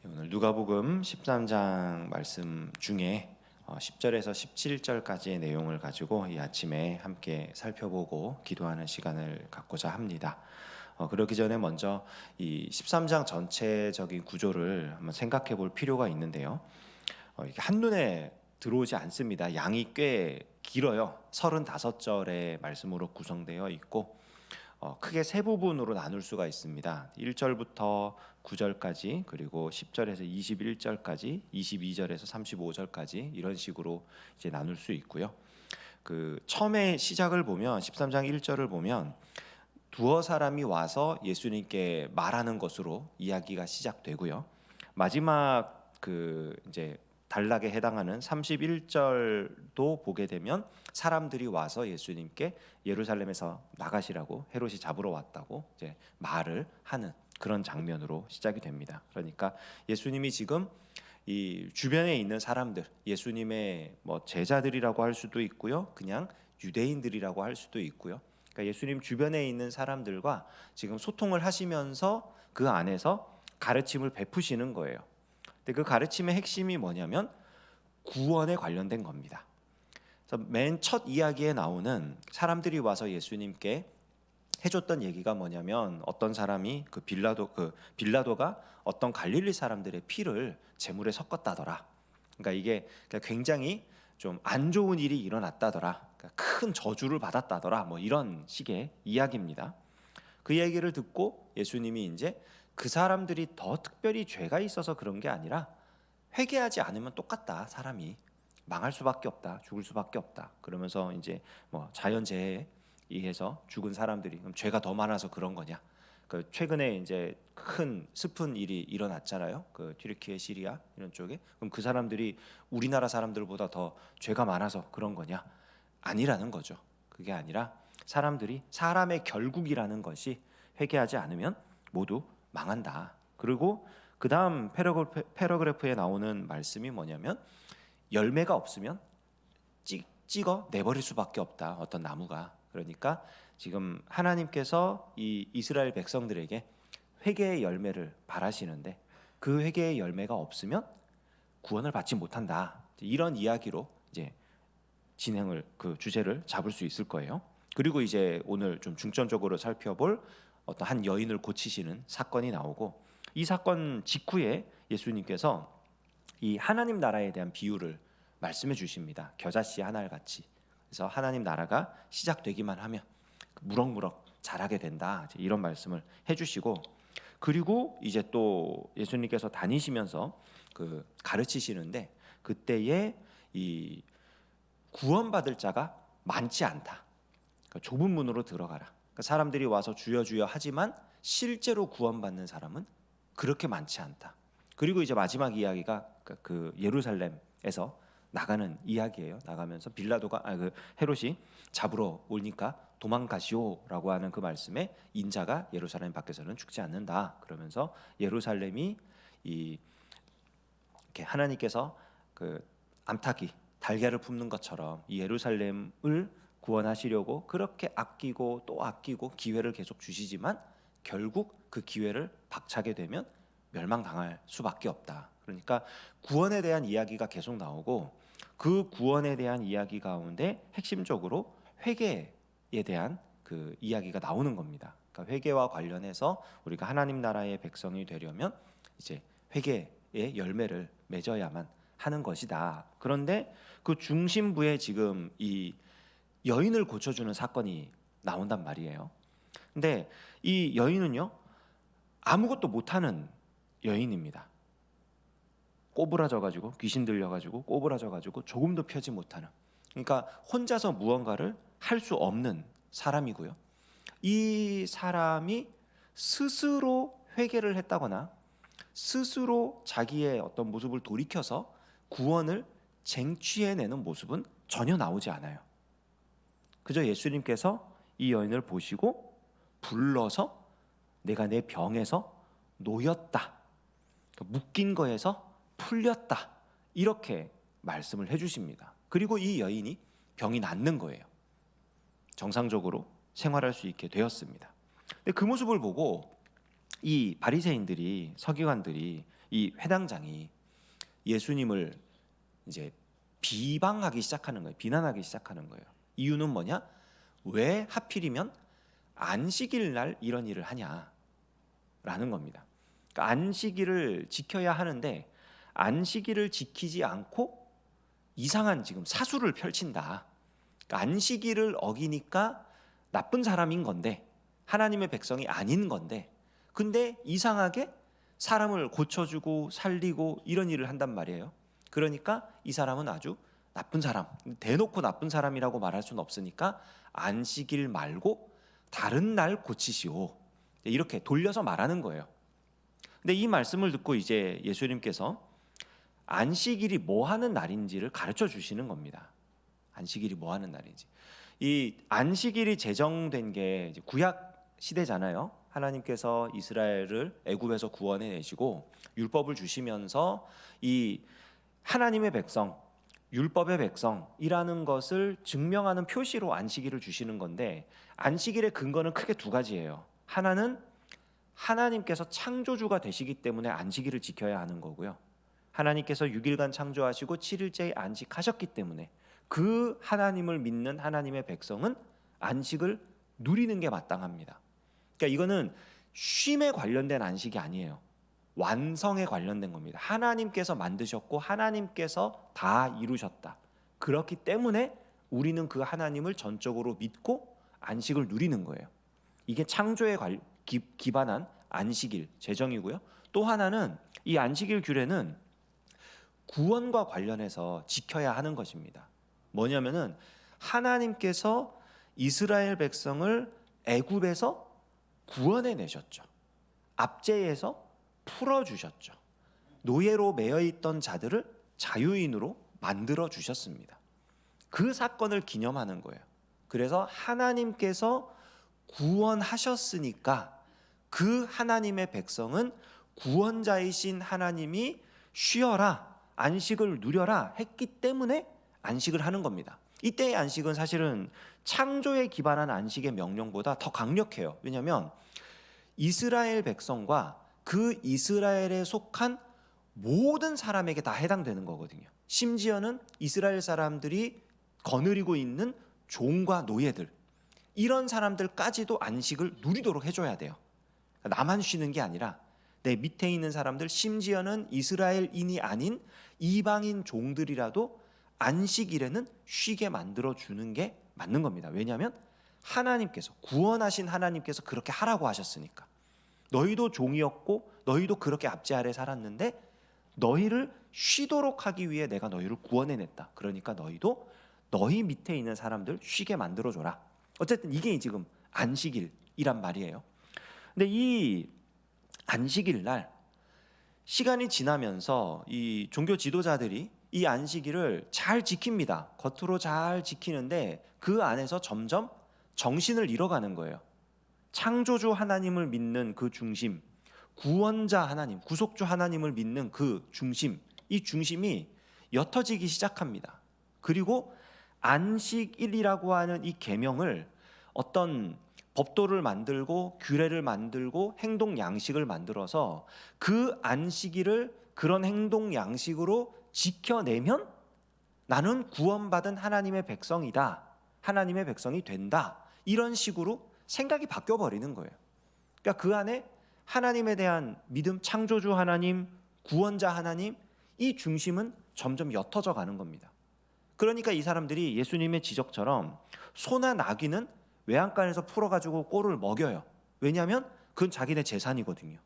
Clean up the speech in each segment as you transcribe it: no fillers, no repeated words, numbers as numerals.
오늘 누가복음 13장 말씀 중에 10절에서 17절까지의 내용을 가지고 이 아침에 함께 살펴보고 기도하는 시간을 갖고자 합니다. 그러기 전에 먼저 이 13장 전체적인 구조를 한번 생각해 볼 필요가 있는데요. 이게 한눈에 들어오지 않습니다. 양이 꽤 길어요. 35절의 말씀으로 구성되어 있고 크게 세 부분으로 나눌 수가 있습니다. 1절부터 9절까지, 그리고 10절에서 21절까지, 22절에서 35절까지 이런 식으로 이제 나눌 수 있고요. 그 처음에 시작을 보면 13장 1절을 보면 두어 사람이 와서 예수님께 말하는 것으로 이야기가 시작되고요. 마지막 그 이제 단락에 해당하는 31절도 보게 되면 사람들이 와서 예수님께 예루살렘에서 나가시라고, 헤롯이 잡으러 왔다고 이제 말을 하는 그런 장면으로 시작이 됩니다. 그러니까 예수님이 지금 이 주변에 있는 사람들, 예수님의 뭐 제자들이라고 할 수도 있고요, 그냥 유대인들이라고 할 수도 있고요. 그러니까 예수님 주변에 있는 사람들과 지금 소통을 하시면서 그 안에서 가르침을 베푸시는 거예요. 근데 그 가르침의 핵심이 뭐냐면 구원에 관련된 겁니다. 그래서 맨 첫 이야기에 나오는 사람들이 와서 예수님께 해줬던 얘기가 뭐냐면, 어떤 사람이 빌라도가 어떤 갈릴리 사람들의 피를 제물에 섞었다더라. 그러니까 이게 굉장히 좀 안 좋은 일이 일어났다더라. 그러니까 큰 저주를 받았다더라. 뭐 이런 식의 이야기입니다. 그 얘기를 듣고 예수님이 이제 그 사람들이 더 특별히 죄가 있어서 그런 게 아니라 회개하지 않으면 똑같다. 사람이 망할 수밖에 없다. 죽을 수밖에 없다. 그러면서 이제 뭐 자연재해에 의해서 죽은 사람들이 그럼 죄가 더 많아서 그런 거냐? 그 최근에 이제 큰 슬픈 일이 일어났잖아요. 그 튀르키예, 시리아 이런 쪽에. 그럼 그 사람들이 우리나라 사람들보다 더 죄가 많아서 그런 거냐? 아니라는 거죠. 그게 아니라 사람들이, 사람의 결국이라는 것이 회개하지 않으면 모두 망한다. 그리고 그 다음 패러그래프에 나오는 말씀이 뭐냐면, 열매가 없으면 찍어 내버릴 수밖에 없다. 어떤 나무가. 그러니까 지금 하나님께서 이 이스라엘 백성들에게 회개의 열매를 바라시는데, 그 회개의 열매가 없으면 구원을 받지 못한다. 이런 이야기로 이제 진행을, 그 주제를 잡을 수 있을 거예요. 그리고 이제 오늘 좀 중점적으로 살펴볼 어떤 한 여인을 고치시는 사건이 나오고, 이 사건 직후에 예수님께서 이 하나님 나라에 대한 비유를 말씀해 주십니다. 겨자씨 한 알같이. 그래서 하나님 나라가 시작되기만 하면 무럭무럭 자라게 된다. 이런 말씀을 해주시고, 그리고 이제 또 예수님께서 다니시면서 그 가르치시는데, 그때에 이 구원받을 자가 많지 않다. 그러니까 좁은 문으로 들어가라. 그러니까 사람들이 와서 주여 주여 하지만 실제로 구원받는 사람은 그렇게 많지 않다. 그리고 이제 마지막 이야기가 그 예루살렘에서 나가는 이야기예요. 나가면서 그 헤롯이 잡으러 오니까 도망가시오라고 하는 그 말씀에, 인자가 예루살렘 밖에서는 죽지 않는다. 그러면서 예루살렘이 이 이렇게 하나님께서 그 암탉이 달걀을 품는 것처럼 이 예루살렘을 구원하시려고 그렇게 아끼고 또 아끼고 기회를 계속 주시지만, 결국 그 기회를 박차게 되면 멸망당할 수밖에 없다. 그러니까 구원에 대한 이야기가 계속 나오고, 그 구원에 대한 이야기 가운데 핵심적으로 회개에 대한 그 이야기가 나오는 겁니다. 그러니까 회개와 관련해서 우리가 하나님 나라의 백성이 되려면 이제 회개의 열매를 맺어야만 하는 것이다. 그런데 그 중심부에 지금 이 여인을 고쳐주는 사건이 나온단 말이에요. 근데 이 여인은요, 아무것도 못하는 여인입니다. 꼬부라져가지고, 귀신 들려가지고 꼬부라져가지고 조금도 펴지 못하는, 그러니까 혼자서 무언가를 할 수 없는 사람이고요. 이 사람이 스스로 회개를 했다거나 스스로 자기의 어떤 모습을 돌이켜서 구원을 쟁취해내는 모습은 전혀 나오지 않아요. 그저 예수님께서 이 여인을 보시고 불러서 내가 내 병에서 놓였다, 묶인 거에서 풀렸다, 이렇게 말씀을 해주십니다. 그리고 이 여인이 병이 낫는 거예요. 정상적으로 생활할 수 있게 되었습니다. 근데 그 모습을 보고 이 바리새인들이, 서기관들이 이 회당장이 예수님을 이제 비방하기 시작하는 거예요. 비난하기 시작하는 거예요. 이유는 뭐냐? 왜 하필이면 안식일 날 이런 일을 하냐라는 겁니다. 그러니까 안식일을 지켜야 하는데 안식일을 지키지 않고 이상한 지금 사수를 펼친다. 그러니까 안식일을 어기니까 나쁜 사람인 건데 하나님의 백성이 아닌 건데 근데 이상하게 사람을 고쳐주고 살리고 이런 일을 한단 말이에요. 그러니까 이 사람은 아주 나쁜 사람, 대놓고 나쁜 사람이라고 말할 수는 없으니까 안식일 말고 다른 날 고치시오. 이렇게 돌려서 말하는 거예요. 근데 이 말씀을 듣고 이제 예수님께서 안식일이 뭐 하는 날인지를 가르쳐 주시는 겁니다. 안식일이 뭐 하는 날인지. 이 안식일이 제정된 게 이제 구약 시대잖아요. 하나님께서 이스라엘을 애굽에서 구원해 내시고 율법을 주시면서 이 하나님의 백성, 율법의 백성이라는 것을 증명하는 표시로 안식일을 주시는 건데 안식일의 근거는 크게 두 가지예요. 하나는 하나님께서 창조주가 되시기 때문에 안식일을 지켜야 하는 거고요. 하나님께서 6일간 창조하시고 7일째에 안식하셨기 때문에 그 하나님을 믿는 하나님의 백성은 안식을 누리는 게 마땅합니다. 그러니까 이거는 쉼에 관련된 안식이 아니에요. 완성에 관련된 겁니다. 하나님께서 만드셨고 하나님께서 다 이루셨다. 그렇기 때문에 우리는 그 하나님을 전적으로 믿고 안식을 누리는 거예요. 이게 창조에 기반한 안식일 제정이고요. 또 하나는 이 안식일 규례는 구원과 관련해서 지켜야 하는 것입니다. 뭐냐면은 하나님께서 이스라엘 백성을 애굽에서 구원해 내셨죠. 압제에서 풀어 주셨죠. 노예로 매여 있던 자들을 자유인으로 만들어 주셨습니다. 그 사건을 기념하는 거예요. 그래서 하나님께서 구원하셨으니까 그 하나님의 백성은 구원자이신 하나님이 쉬어라, 안식을 누려라 했기 때문에 안식을 하는 겁니다. 이때의 안식은 사실은 창조에 기반한 안식의 명령보다 더 강력해요. 왜냐하면 이스라엘 백성과 그 이스라엘에 속한 모든 사람에게 다 해당되는 거거든요. 심지어는 이스라엘 사람들이 거느리고 있는 종과 노예들, 이런 사람들까지도 안식을 누리도록 해줘야 돼요. 나만 쉬는 게 아니라 내 밑에 있는 사람들, 심지어는 이스라엘인이 아닌 이방인 종들이라도 안식일에는 쉬게 만들어주는 게 맞는 겁니다. 왜냐하면 하나님께서, 구원하신 하나님께서 그렇게 하라고 하셨으니까. 너희도 종이었고 너희도 그렇게 압제 아래 살았는데 너희를 쉬도록 하기 위해 내가 너희를 구원해냈다. 그러니까 너희도 너희 밑에 있는 사람들 쉬게 만들어줘라. 어쨌든 이게 지금 안식일이란 말이에요. 근데 이 안식일 날 시간이 지나면서 이 종교 지도자들이 이 안식일을 잘 지킵니다. 겉으로 잘 지키는데 그 안에서 점점 정신을 잃어가는 거예요. 창조주 하나님을 믿는 그 중심, 구원자 하나님, 구속주 하나님을 믿는 그 중심, 이 중심이 옅어지기 시작합니다. 그리고 안식일이라고 하는 이 계명을 어떤 법도를 만들고 규례를 만들고 행동 양식을 만들어서 그 안식일을 그런 행동 양식으로 지켜내면 나는 구원받은 하나님의 백성이다. 하나님의 백성이 된다. 이런 식으로 생각이 바뀌어버리는 거예요. 그러니까 그 안에 하나님에 대한 믿음, 창조주 하나님, 구원자 하나님, 이 중심은 점점 옅어져 가는 겁니다. 그러니까 이 사람들이 예수님의 지적처럼 소나 나귀는 외양간에서 풀어가지고 꼴을 먹여요. 왜냐하면 그건 자기네 재산이거든요.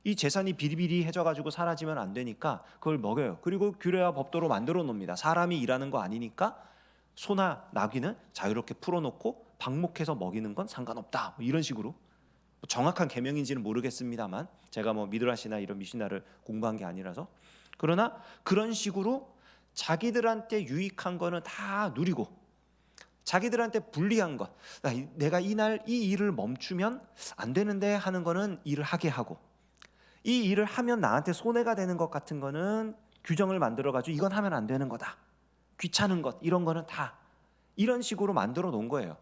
이 재산이 비리비리해져가지고 사라지면 안 되니까 그걸 먹여요. 그리고 규례와 법도로 만들어 놓습니다. 사람이 일하는 거 아니니까 소나 나귀는 자유롭게 풀어놓고 방목해서 먹이는 건 상관없다. 뭐 이런 식으로. 정확한 계명인지는 모르겠습니다만 제가 뭐 미드라시나 이런 미시나를 공부한 게 아니라서, 그러나 그런 식으로 자기들한테 유익한 거는 다 누리고 자기들한테 불리한 것, 내가 이날 이 일을 멈추면 안 되는데 하는 거는 일을 하게 하고, 이 일을 하면 나한테 손해가 되는 것 같은 거는 규정을 만들어가지고 이건 하면 안 되는 거다, 귀찮은 것 이런 거는 다 이런 식으로 만들어 놓은 거예요.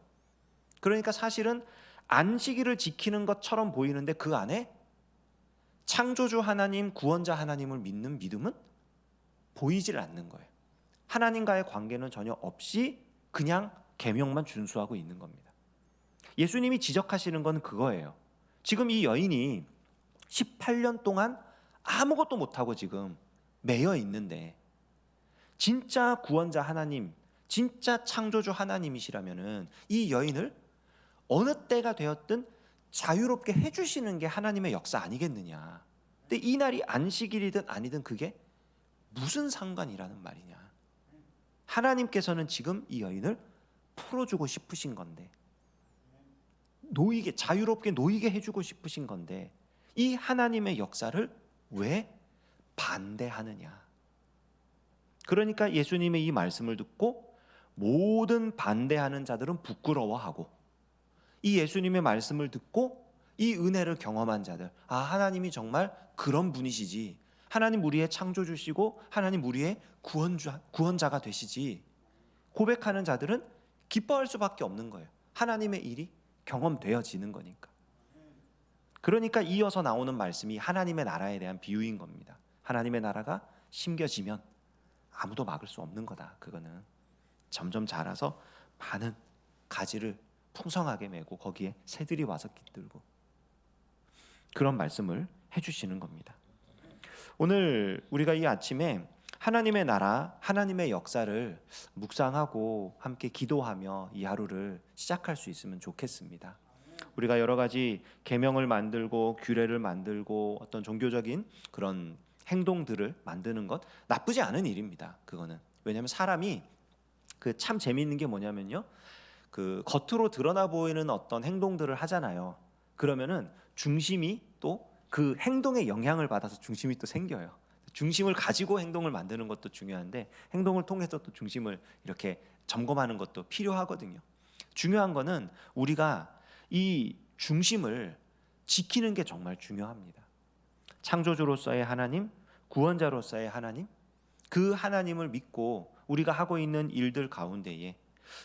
그러니까 사실은 안식일을 지키는 것처럼 보이는데 그 안에 창조주 하나님, 구원자 하나님을 믿는 믿음은 보이질 않는 거예요. 하나님과의 관계는 전혀 없이 그냥 계명만 준수하고 있는 겁니다. 예수님이 지적하시는 건 그거예요. 지금 이 여인이 18년 동안 아무것도 못하고 지금 매여 있는데, 진짜 구원자 하나님, 진짜 창조주 하나님이시라면은 이 여인을 어느 때가 되었든 자유롭게 해주시는 게 하나님의 역사 아니겠느냐. 근데 이 날이 안식일이든 아니든 그게 무슨 상관이라는 말이냐. 하나님께서는 지금 이 여인을 풀어주고 싶으신 건데, 놓이게, 자유롭게 놓이게 해주고 싶으신 건데, 이 하나님의 역사를 왜 반대하느냐. 그러니까 예수님의 이 말씀을 듣고 모든 반대하는 자들은 부끄러워하고, 이 예수님의 말씀을 듣고 이 은혜를 경험한 자들, 아, 하나님이 정말 그런 분이시지, 하나님 우리의 창조주시고 하나님 우리의 구원자가 되시지 고백하는 자들은 기뻐할 수밖에 없는 거예요. 하나님의 일이 경험되어지는 거니까. 그러니까 이어서 나오는 말씀이 하나님의 나라에 대한 비유인 겁니다. 하나님의 나라가 심겨지면 아무도 막을 수 없는 거다. 그거는 점점 자라서 많은 가지를 풍성하게 메고 거기에 새들이 와서 깃들고, 그런 말씀을 해주시는 겁니다. 오늘 우리가 이 아침에 하나님의 나라, 하나님의 역사를 묵상하고 함께 기도하며 이 하루를 시작할 수 있으면 좋겠습니다. 우리가 여러 가지 계명을 만들고 규례를 만들고 어떤 종교적인 그런 행동들을 만드는 것 나쁘지 않은 일입니다. 그거는 왜냐하면 사람이 그 참 재미있는 게 뭐냐면요, 그 겉으로 드러나 보이는 어떤 행동들을 하잖아요. 그러면은 중심이 또 그 행동에 영향을 받아서 중심이 또 생겨요. 중심을 가지고 행동을 만드는 것도 중요한데, 행동을 통해서 또 중심을 이렇게 점검하는 것도 필요하거든요. 중요한 거는 우리가 이 중심을 지키는 게 정말 중요합니다. 창조주로서의 하나님, 구원자로서의 하나님, 그 하나님을 믿고 우리가 하고 있는 일들 가운데에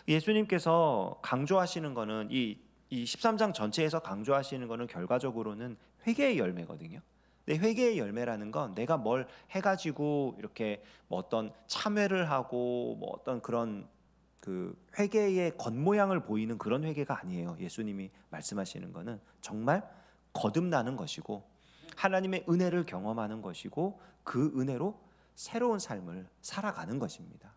예수님께서 강조하시는 거는 이 13장 전체에서 강조하시는 거는 결과적으로는 회개의 열매거든요. 근데 회개의 열매라는 건 내가 뭘 해가지고 이렇게 뭐 어떤 참회를 하고 뭐 어떤 그런 그 회개의 겉모양을 보이는 그런 회개가 아니에요. 예수님이 말씀하시는 거는 정말 거듭나는 것이고 하나님의 은혜를 경험하는 것이고 그 은혜로 새로운 삶을 살아가는 것입니다.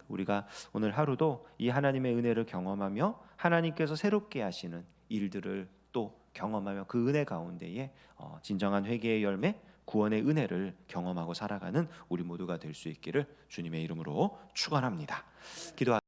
우리가 오늘 하루도 이 하나님의 은혜를 경험하며 하나님께서 새롭게 하시는 일들을 또 경험하며 그 은혜 가운데에 진정한 회개의 열매, 구원의 은혜를 경험하고 살아가는 우리 모두가 될 수 있기를 주님의 이름으로 축원합니다. 기도